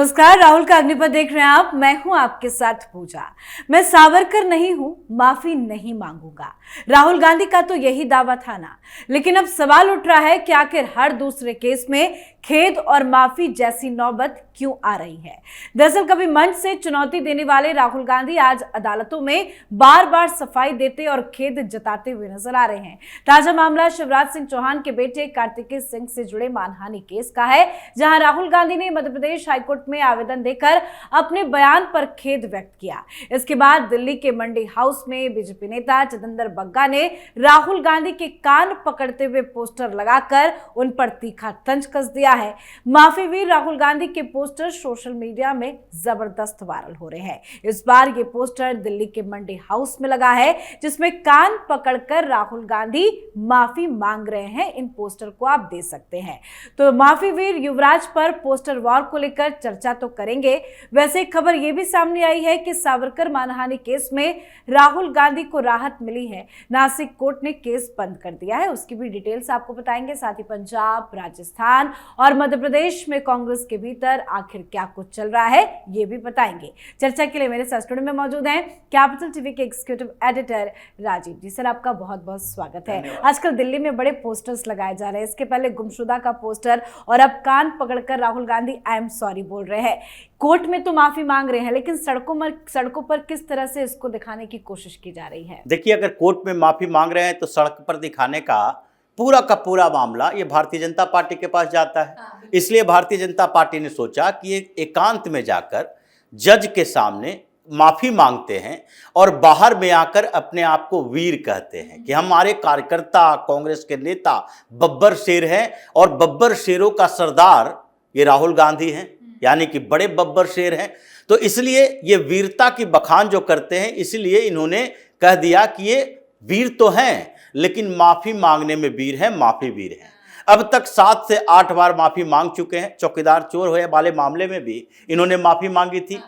नमस्कार, राहुल का अग्निपथ देख रहे हैं आप। मैं हूं आपके साथ पूजा। मैं सावरकर नहीं हूं, माफी नहीं मांगूंगा। राहुल गांधी का तो यही दावा था ना। लेकिन अब सवाल उठ रहा है कि आखिर हर दूसरे केस में खेद और माफी जैसी नौबत क्यों आ रही है। दरअसल कभी मंच से चुनौती देने वाले राहुल गांधी आज अदालतों में बार बार सफाई देते और खेद जताते हुए नजर आ रहे हैं। ताजा मामला शिवराज सिंह चौहान के बेटे कार्तिकेय सिंह से जुड़े मानहानि केस का है, जहां राहुल गांधी ने मध्य प्रदेश हाईकोर्ट में आवेदन देकर अपने बयान पर खेद व्यक्त किया। इसके बाद दिल्ली के मंडी हाउस में बीजेपी नेता चिदंबर बग्गा ने राहुल गांधी के कान पकड़ते हुए पोस्टर लगाकर उन पर तीखा तंज कस दिया है। माफी वीर राहुल गांधी के पोस्टर सोशल मीडिया में जबरदस्त वायरल हो रहे हैं। इस बार ये पोस्टर दिल्ली के मंडी हाउस में लगा है, जिसमें कान पकड़कर राहुल गांधी माफी मांग रहे हैं। इन पोस्टर को आप दे सकते हैं। तो माफी वीर युवराज पर पोस्टर वॉर को लेकर चर्चा तो करेंगे। वैसे एक खबर यह भी सामने आई है कि सावरकर मानहानि केस में राहुल गांधी को राहत मिली है। नासिक कोर्ट ने केस बंद कर दिया है। उसकी भी डिटेल्स आपको बताएंगे। साथ ही पंजाब, राजस्थान और मध्य प्रदेश में कांग्रेस के भीतर आखिर क्या कुछ चल रहा है, ये भी बताएंगे। चर्चा के लिए मेरे साथ स्टूडियो में मौजूद हैं कैपिटल टीवी के एग्जीक्यूटिव एडिटर राजीव जी। सर, आपका बहुत बहुत स्वागत है। आजकल दिल्ली में बड़े पोस्टर्स लगाए जा रहे हैं। इसके पहले गुमशुदा का पोस्टर और अब कान पकड़कर Rahul Gandhi I am sorry बोल रहे हैं। कोर्ट में तो माफी मांग रहे हैं, लेकिन सड़कों पर किस तरह से इसको दिखाने की कोशिश की जा रही है? देखिए, अगर कोर्ट में माफी मांग रहे हैं तो सड़क पर दिखाने का पूरा मामला ये भारतीय जनता पार्टी के पास जाता है। इसलिए भारतीय जनता पार्टी ने सोचा कि ये एकांत में जाकर जज के सामने माफी मांगते हैं और बाहर में आकर अपने आप को वीर कहते हैं कि हमारे कार्यकर्ता, कांग्रेस के नेता बब्बर शेर हैं और बब्बर शेरों का सरदार ये राहुल गांधी हैं, यानी कि बड़े बब्बर शेर हैं। तो इसलिए ये वीरता की बखान जो करते हैं, इसलिए इन्होंने कह दिया कि ये वीर तो हैं लेकिन माफी मांगने में वीर हैं, माफी वीर हैं। अब तक 7 से 8 बार माफी मांग चुके हैं। चौकीदार चोर हुए वाले मामले में भी इन्होंने माफी मांगी थी।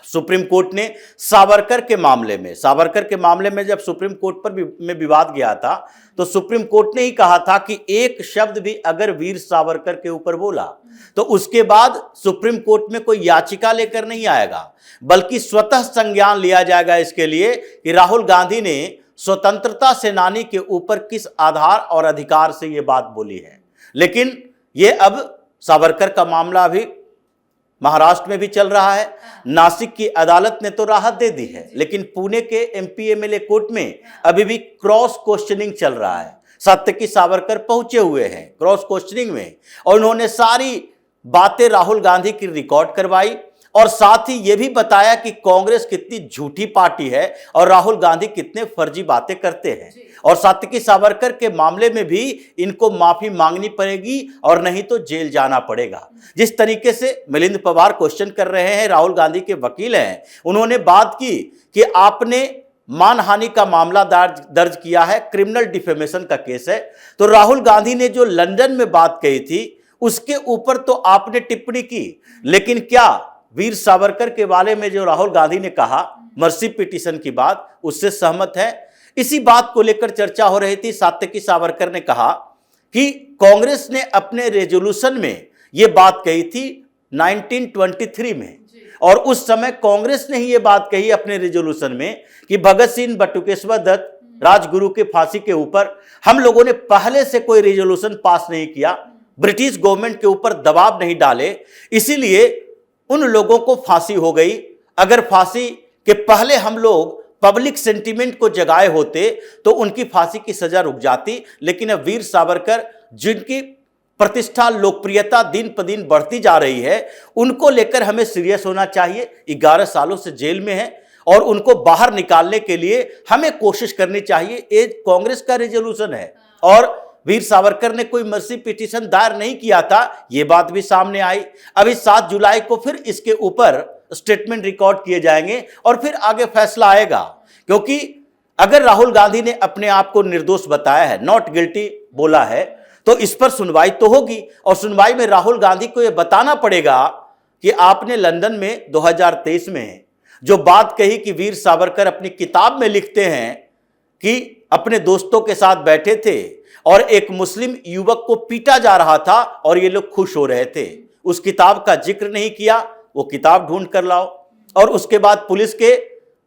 सुप्रीम कोर्ट ने सावरकर के मामले में जब सुप्रीम कोर्ट में विवाद गया था, तो सुप्रीम कोर्ट ने ही कहा था कि एक शब्द भी अगर वीर सावरकर के ऊपर बोला तो उसके बाद सुप्रीम कोर्ट में कोई याचिका लेकर नहीं आएगा, बल्कि स्वतः संज्ञान लिया जाएगा इसके लिए कि राहुल गांधी ने स्वतंत्रता सेनानी के ऊपर किस आधार और अधिकार से यह बात बोली है। लेकिन यह अब सावरकर का मामला अभी महाराष्ट्र में भी चल रहा है। नासिक की अदालत ने तो राहत दे दी है, लेकिन पुणे के एमपी एमएलए कोर्ट में अभी भी क्रॉस क्वेश्चनिंग चल रहा है। सत्य सावरकर पहुंचे हुए हैं क्रॉस क्वेश्चनिंग में और उन्होंने सारी बातें राहुल गांधी की रिकॉर्ड करवाई और साथ ही यह भी बताया कि कांग्रेस कितनी झूठी पार्टी है और राहुल गांधी कितने फर्जी बातें करते हैं। और सत्य सावरकर के मामले में भी इनको माफी मांगनी पड़ेगी और नहीं तो जेल जाना पड़ेगा। जिस तरीके से मिलिंद पवार क्वेश्चन कर रहे हैं, राहुल गांधी के वकील हैं, उन्होंने बात की कि आपने मानहानि का मामला दर्ज किया है, क्रिमिनल डिफेमेशन का केस है। तो राहुल गांधी ने जो लंदन में बात कही थी उसके ऊपर तो आपने टिप्पणी की, लेकिन क्या वीर सावरकर के बारे में जो राहुल गांधी ने कहा मर्सी पिटीशन की बात, उससे सहमत है? इसी बात को लेकर चर्चा हो रही थी। सात्यकी सावरकर ने कहा कि कांग्रेस ने अपने रेजोल्यूशन में यह बात कही थी 1923 में, और उस समय कांग्रेस ने ही यह बात कही अपने रेजोल्यूशन में कि भगत सिंह, बटुकेश्वर दत्त, राजगुरु के फांसी के ऊपर हम लोगों ने पहले से कोई रेजोल्यूशन पास नहीं किया, ब्रिटिश गवर्नमेंट के ऊपर दबाव नहीं डाले, इसीलिए उन लोगों को फांसी हो गई। अगर फांसी के पहले हम लोग पब्लिक सेंटीमेंट को जगाए होते तो उनकी फांसी की सजा रुक जाती। लेकिन अब वीर सावरकर, जिनकी प्रतिष्ठा, लोकप्रियता दिन पर दिन बढ़ती जा रही है, उनको लेकर हमें सीरियस होना चाहिए। 11 सालों से जेल में है और उनको बाहर निकालने के लिए हमें कोशिश करनी चाहिए। ये कांग्रेस का रेजोल्यूशन है और वीर सावरकर ने कोई मर्सी पिटीशन दायर नहीं किया था, यह बात भी सामने आई। अभी 7 जुलाई को फिर इसके ऊपर स्टेटमेंट रिकॉर्ड किए जाएंगे और फिर आगे फैसला आएगा। क्योंकि अगर राहुल गांधी ने अपने आप को निर्दोष बताया है, नॉट गिल्टी बोला है, तो इस पर सुनवाई तो होगी और सुनवाई में राहुल गांधी को यह बताना पड़ेगा कि आपने लंदन में 2023 में जो बात कही कि वीर सावरकर अपनी किताब में लिखते हैं कि अपने दोस्तों के साथ बैठे थे और एक मुस्लिम युवक को पीटा जा रहा था और ये लोग खुश हो रहे थे, उस किताब का जिक्र नहीं किया, वो किताब ढूंढ कर लाओ। और उसके बाद पुलिस के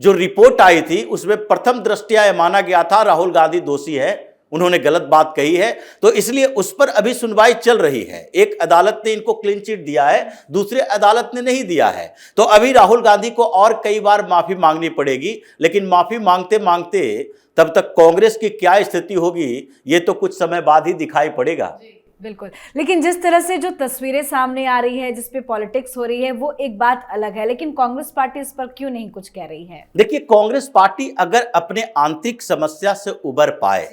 जो रिपोर्ट आई थी उसमें प्रथम दृष्टया यह माना गया था राहुल गांधी दोषी है, उन्होंने गलत बात कही है, तो इसलिए उस पर अभी सुनवाई चल रही है। एक अदालत ने इनको क्लीन चिट दिया है, दूसरे अदालत ने नहीं दिया है। तो अभी राहुल गांधी को और कई बार माफी मांगनी पड़ेगी, लेकिन माफी मांगते मांगते तब तक कांग्रेस की क्या स्थिति होगी ये तो कुछ समय बाद ही दिखाई पड़ेगा। बिल्कुल, लेकिन जिस तरह से जो तस्वीरें सामने आ रही है, जिसपे पॉलिटिक्स हो रही है, वो एक बात अलग है, लेकिन कांग्रेस पार्टी इस पर क्यों नहीं कुछ कह रही है? देखिए, कांग्रेस पार्टी अगर अपने आंतरिक समस्या से उबर पाए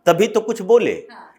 तभी तो कुछ बोले।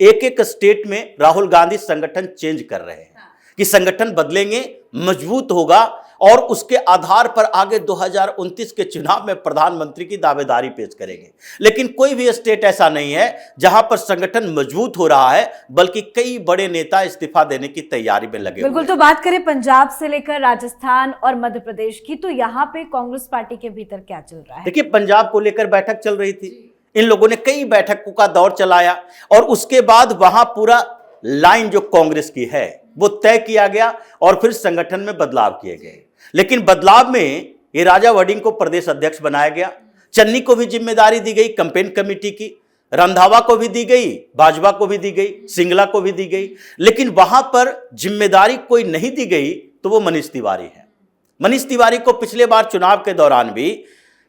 एक एक स्टेट में राहुल गांधी संगठन चेंज कर रहे हैं कि संगठन बदलेंगे, मजबूत होगा और उसके आधार पर आगे 2029 के चुनाव में प्रधानमंत्री की दावेदारी पेश करेंगे। लेकिन कोई भी स्टेट ऐसा नहीं है जहां पर संगठन मजबूत हो रहा है, बल्कि कई बड़े नेता इस्तीफा देने की तैयारी में लगे बिल्कुल। तो बात करें पंजाब से लेकर राजस्थान और मध्य प्रदेश की, तो यहाँ पे कांग्रेस पार्टी के भीतर क्या चल रहा है? देखिए, पंजाब को लेकर बैठक चल रही थी, इन लोगों ने कई बैठकों का दौर चलाया और उसके बाद वहां पूरा लाइन जो कांग्रेस की है वो तय किया गया और फिर संगठन में बदलाव किए गए। लेकिन बदलाव में ये राजा वडिंग को प्रदेश अध्यक्ष बनाया गया, चन्नी को भी जिम्मेदारी दी गई कैंपेन कमेटी की, रंधावा को भी दी गई, भाजपा को भी दी गई, सिंगला को भी दी गई। लेकिन वहां पर जिम्मेदारी कोई नहीं दी गई तो वो मनीष तिवारी है। मनीष तिवारी को पिछले बार चुनाव के दौरान भी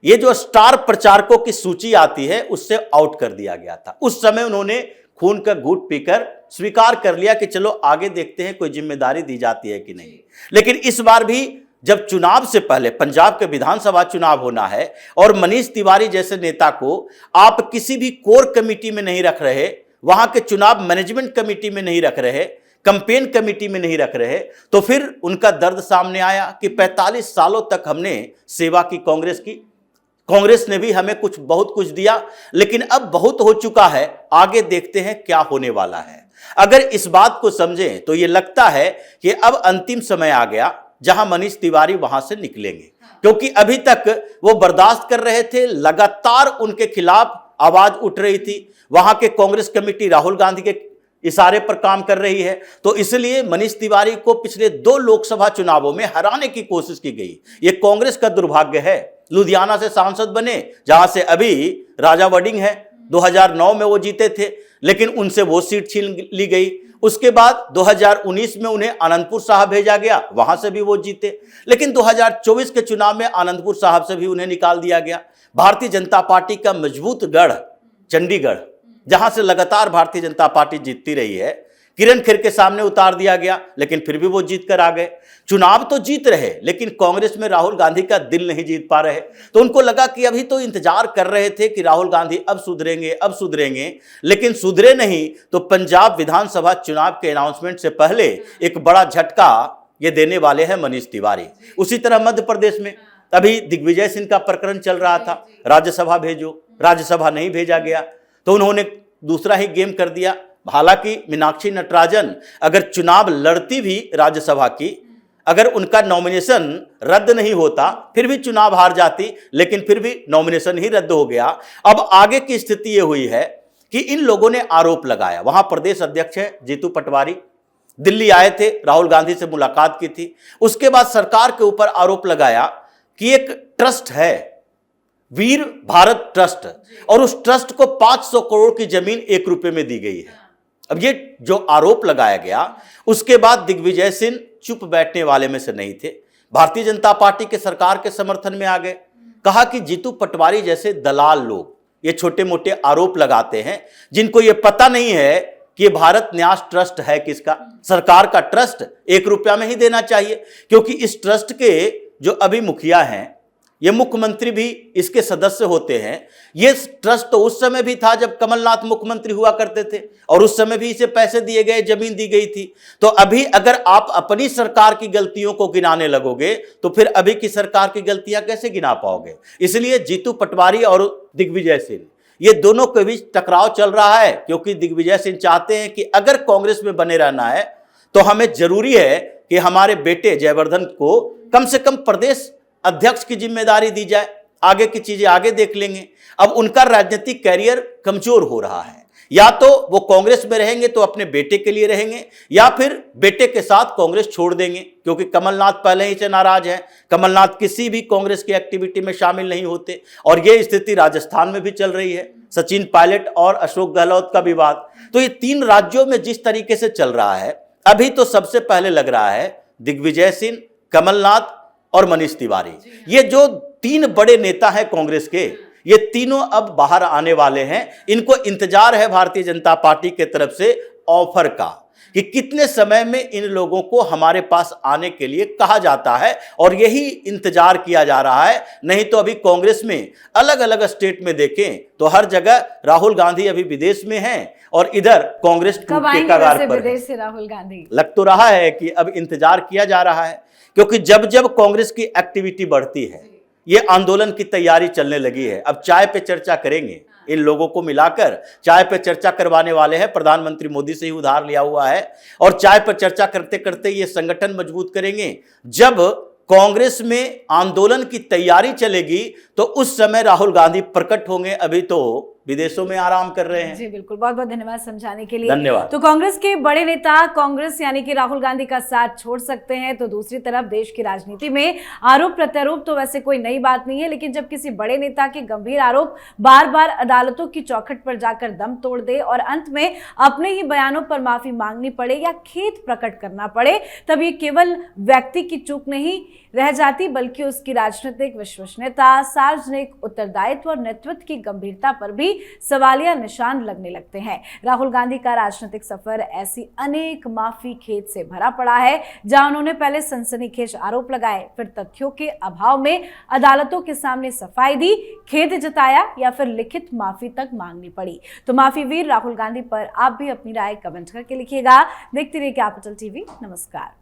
ये जो स्टार प्रचारकों की सूची आती है उससे आउट कर दिया गया था। उस समय उन्होंने खून का घूंट पीकर स्वीकार कर लिया कि चलो आगे देखते हैं कोई जिम्मेदारी दी जाती है कि नहीं। लेकिन इस बार भी जब चुनाव से पहले पंजाब के विधानसभा चुनाव होना है और मनीष तिवारी जैसे नेता को आप किसी भी कोर कमेटी में नहीं रख रहे, वहां के चुनाव मैनेजमेंट कमेटी में नहीं रख रहे, कैंपेन कमेटी में नहीं रख रहे, तो फिर उनका दर्द सामने आया कि 45 सालों तक हमने सेवा की कांग्रेस की, कांग्रेस ने भी हमें बहुत कुछ दिया, लेकिन अब बहुत हो चुका है, आगे देखते हैं क्या होने वाला है। अगर इस बात को समझें तो ये लगता है कि अब अंतिम समय आ गया जहां मनीष तिवारी वहां से निकलेंगे, क्योंकि अभी तक वो बर्दाश्त कर रहे थे, लगातार उनके खिलाफ आवाज उठ रही थी। वहां के कांग्रेस कमेटी राहुल गांधी के इशारे पर काम कर रही है, तो इसलिए मनीष तिवारी को पिछले 2 लोकसभा चुनावों में हराने की कोशिश की गई। ये कांग्रेस का दुर्भाग्य है। लुधियाना से सांसद बने जहां से अभी राजा वडिंग है, 2009 में वो जीते थे, लेकिन उनसे वो सीट छीन ली गई। उसके बाद 2019 में उन्हें आनंदपुर साहब भेजा गया, वहां से भी वो जीते, लेकिन 2024 के चुनाव में आनंदपुर साहब से भी उन्हें निकाल दिया गया। भारतीय जनता पार्टी का मजबूत गढ़ चंडीगढ़, जहां से लगातार भारतीय जनता पार्टी जीतती रही है, किरण खेर के सामने उतार दिया गया, लेकिन फिर भी वो जीत कर आ गए। चुनाव तो जीत रहे, लेकिन कांग्रेस में राहुल गांधी का दिल नहीं जीत पा रहे। तो उनको लगा कि अभी तो इंतजार कर रहे थे कि राहुल गांधी अब सुधरेंगे, लेकिन सुधरे नहीं। तो पंजाब विधानसभा चुनाव के अनाउंसमेंट से पहले एक बड़ा झटका ये देने वाले हैं मनीष तिवारी। उसी तरह मध्य प्रदेश में अभी दिग्विजय सिंह का प्रकरण चल रहा था, राज्यसभा भेजो, राज्यसभा नहीं भेजा गया, तो उन्होंने दूसरा ही गेम कर दिया। हालांकि मीनाक्षी नटराजन अगर चुनाव लड़ती भी राज्यसभा की, अगर उनका नॉमिनेशन रद्द नहीं होता फिर भी चुनाव हार जाती, लेकिन फिर भी नॉमिनेशन ही रद्द हो गया। अब आगे की स्थिति यह हुई है कि इन लोगों ने आरोप लगाया। वहां प्रदेश अध्यक्ष है जीतू पटवारी, दिल्ली आए थे, राहुल गांधी से मुलाकात की थी। उसके बाद सरकार के ऊपर आरोप लगाया कि एक ट्रस्ट है, वीर भारत ट्रस्ट, और उस ट्रस्ट को 500 करोड़ की जमीन 1 रुपए में दी गई है। अब ये जो आरोप लगाया गया, उसके बाद दिग्विजय सिंह चुप बैठने वाले में से नहीं थे, भारतीय जनता पार्टी के सरकार के समर्थन में आ गए। कहा कि जीतू पटवारी जैसे दलाल लोग ये छोटे मोटे आरोप लगाते हैं, जिनको ये पता नहीं है कि ये भारत न्यास ट्रस्ट है किसका, सरकार का ट्रस्ट 1 रुपया में ही देना चाहिए, क्योंकि इस ट्रस्ट के जो अभी मुखिया हैं, ये मुख्यमंत्री भी इसके सदस्य होते हैं। ये ट्रस्ट तो उस समय भी था जब कमलनाथ मुख्यमंत्री हुआ करते थे, और उस समय भी इसे पैसे दिए गए, जमीन दी गई थी। तो अभी अगर आप अपनी सरकार की गलतियों को गिनाने लगोगे तो फिर अभी की सरकार की गलतियां कैसे गिना पाओगे। इसलिए जीतू पटवारी और दिग्विजय सिंह, ये दोनों के बीच टकराव चल रहा है, क्योंकि दिग्विजय सिंह चाहते हैं कि अगर कांग्रेस में बने रहना है तो हमें जरूरी है कि हमारे बेटे जयवर्धन को कम से कम प्रदेश अध्यक्ष की जिम्मेदारी दी जाए, आगे की चीजें आगे देख लेंगे। अब उनका राजनीतिक कैरियर कमजोर हो रहा है, या तो वो कांग्रेस में रहेंगे तो अपने बेटे के लिए रहेंगे, या फिर बेटे के साथ कांग्रेस छोड़ देंगे, क्योंकि कमलनाथ पहले ही से नाराज हैं। कमलनाथ किसी भी कांग्रेस की एक्टिविटी में शामिल नहीं होते, और ये स्थिति राजस्थान में भी चल रही है, सचिन पायलट और अशोक गहलोत का विवाद। तो ये 3 राज्यों में जिस तरीके से चल रहा है, अभी तो सबसे पहले लग रहा है दिग्विजय सिंह, कमलनाथ और मनीष तिवारी, ये जो 3 बड़े नेता हैं कांग्रेस के, ये तीनों अब बाहर आने वाले हैं। इनको इंतजार है भारतीय जनता पार्टी के तरफ से ऑफर का, कि कितने समय में इन लोगों को हमारे पास आने के लिए कहा जाता है, और यही इंतजार किया जा रहा है। नहीं तो अभी कांग्रेस में अलग अलग स्टेट में देखें तो हर जगह राहुल गांधी अभी विदेश में हैं, और इधर कांग्रेस टूट के कगार पर है। विदेश से राहुल गांधी लग तो रहा है कि अब इंतजार किया जा रहा है, क्योंकि जब जब कांग्रेस की एक्टिविटी बढ़ती है, ये आंदोलन की तैयारी चलने लगी है। अब चाय पे चर्चा करेंगे, इन लोगों को मिलाकर चाय पे चर्चा करवाने वाले हैं। प्रधानमंत्री मोदी से ही उधार लिया हुआ है, और चाय पर चर्चा करते करते ये संगठन मजबूत करेंगे। जब कांग्रेस में आंदोलन की तैयारी चलेगी तो उस समय राहुल गांधी प्रकट होंगे। अभी तो विदेशों में आराम कर रहे हैं। जी बिल्कुल, बहुत बहुत धन्यवाद समझाने के लिए। धन्यवाद। तो कांग्रेस के बड़े नेता कांग्रेस यानी कि राहुल गांधी का साथ छोड़ सकते हैं, तो दूसरी तरफ देश की राजनीति में आरोप प्रत्यारोप तो वैसे कोई नई बात नहीं है, लेकिन जब किसी बड़े नेता के गंभीर आरोप बार बार अदालतों की चौखट पर जाकर दम तोड़ दे और अंत में अपने ही बयानों पर माफी मांगनी पड़े या खेद प्रकट करना पड़े, तब ये केवल व्यक्ति की चूक नहीं रह जाती, बल्कि उसकी राजनीतिक विश्वसनीयता, सार्वजनिक उत्तरदायित्व और नेतृत्व की गंभीरता पर भी सवालिया निशान लगने लगते हैं। राहुल गांधी का राजनीतिक सफर ऐसी अनेक माफी खेद से भरा पड़ा है, जहां उन्होंने पहले सनसनीखेज आरोप लगाए, फिर तथ्यों के अभाव में अदालतों के सामने सफाई दी, खेद जताया या फिर लिखित माफी तक मांगनी पड़ी। तो माफी वीर राहुल गांधी पर आप भी अपनी राय कमेंट करके लिखिएगा। देखते रहिए कैपिटल टीवी। नमस्कार।